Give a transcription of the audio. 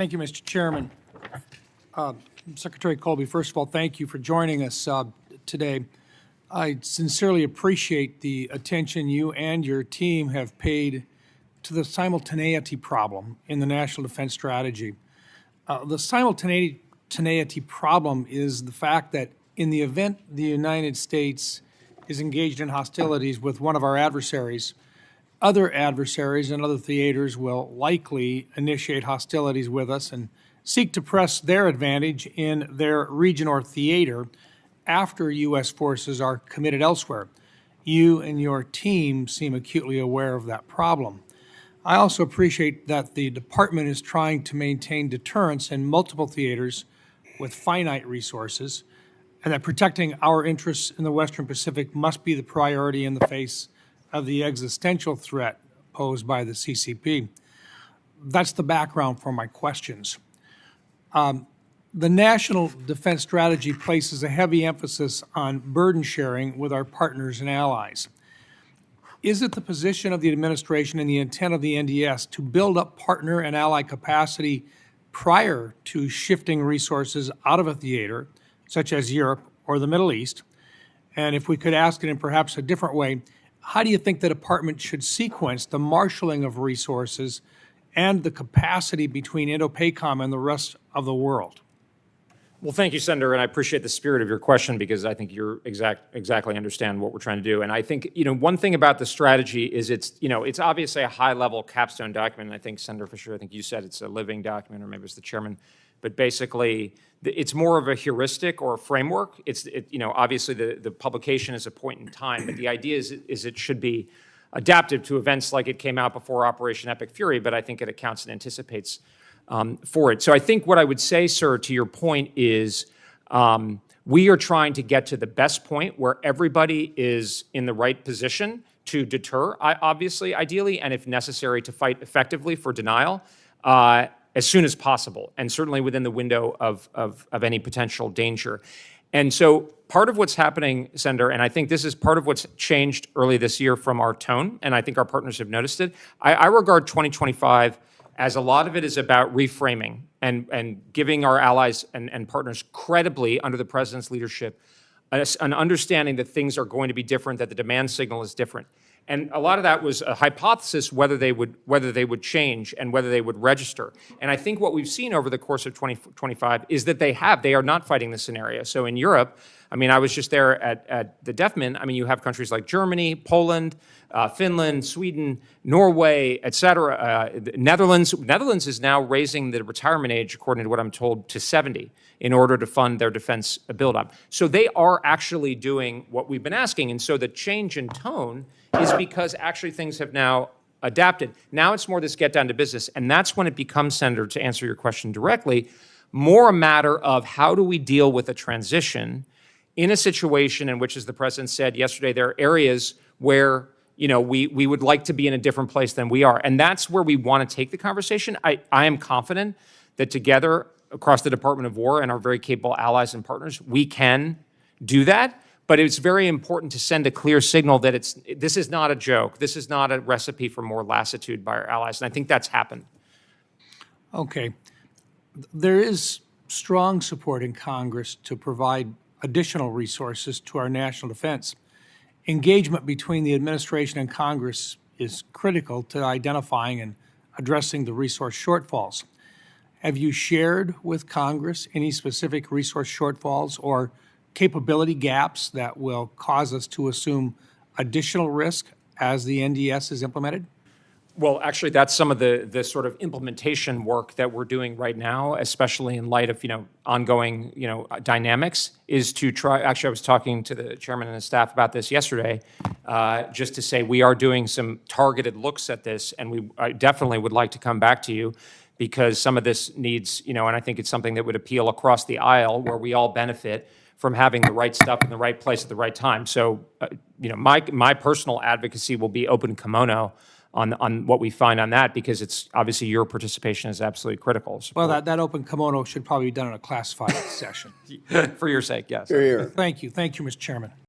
Thank you, Mr. Chairman. Secretary Colby, first of all, thank you for joining us today. I sincerely appreciate the attention you and your team have paid to the simultaneity problem in the National Defense Strategy. The simultaneity problem is the fact that in the event the United States is engaged in hostilities with one of our adversaries, other adversaries and other theaters will likely initiate hostilities with us and seek to press their advantage in their region or theater after U.S. forces are committed elsewhere. You and your team seem acutely aware of that problem. I also appreciate that the department is trying to maintain deterrence in multiple theaters with finite resources, and that protecting our interests in the Western Pacific must be the priority in the face of the existential threat posed by the CCP. That's the background for my questions. The National Defense Strategy places a heavy emphasis on burden sharing with our partners and allies. Is it the position of the administration and the intent of the NDS to build up partner and ally capacity prior to shifting resources out of a theater, such as Europe or the Middle East? And if we could ask it in perhaps a different way, how do you think the department should sequence the marshaling of resources and the capacity between Indo-PACOM and the rest of the world? Well, thank you, Senator, and I appreciate the spirit of your question because I think you exactly understand what we're trying to do. And I think, one thing about the strategy is it's obviously a high-level capstone document. And I think, Senator Fisher, I think you said it's a living document, or maybe it's the chairman. But basically, it's more of a heuristic or a framework. Obviously the publication is a point in time, but the idea is it should be adaptive to events like it came out before Operation Epic Fury, but I think it accounts and anticipates for it. So I think what I would say, sir, to your point is we are trying to get to the best point where everybody is in the right position to deter, obviously, ideally, and if necessary, to fight effectively for denial as soon as possible, and certainly within the window of any potential danger. And so part of what's happening, Senator, and I think this is part of what's changed early this year from our tone, and I think our partners have noticed it, I regard 2025 as a lot of it is about reframing and giving our allies and partners credibly under the President's leadership an understanding that things are going to be different, that the demand signal is different. And a lot of that was a hypothesis whether they would change and whether they would register. And I think what we've seen over the course of 2025 is that they are not fighting this scenario. So in Europe, I was just there at the DEFMIN. You have countries like Germany, Poland, Finland, Sweden, Norway, et cetera, Netherlands. Netherlands is now raising the retirement age, according to what I'm told, to 70 in order to fund their defense buildup. So they are actually doing what we've been asking. And so the change in tone is because actually things have now adapted. Now it's more this get down to business. And that's when it becomes, Senator, to answer your question directly, more a matter of how do we deal with a transition in a situation in which, as the President said yesterday, there are areas where we would like to be in a different place than we are. And that's where we want to take the conversation. I am confident that together across the Department of War and our very capable allies and partners, we can do that. But it's very important to send a clear signal that this is not a joke. This is not a recipe for more lassitude by our allies. And I think that's happened. Okay. There is strong support in Congress to provide additional resources to our national defense. Engagement between the administration and Congress is critical to identifying and addressing the resource shortfalls. Have you shared with Congress any specific resource shortfalls or capability gaps that will cause us to assume additional risk as the NDS is implemented? Well, actually, that's some of the sort of implementation work that we're doing right now, especially in light of ongoing dynamics, is to try. Actually, I was talking to the chairman and his staff about this yesterday, just to say we are doing some targeted looks at this, and I definitely would like to come back to you because some of this needs, and I think it's something that would appeal across the aisle where we all benefit from having the right stuff in the right place at the right time. So, my personal advocacy will be open kimono on what we find on that, because it's obviously your participation is absolutely critical. Well, that open kimono should probably be done in a classified session. For your sake, yes. Here, here. Thank you, Mr. Chairman.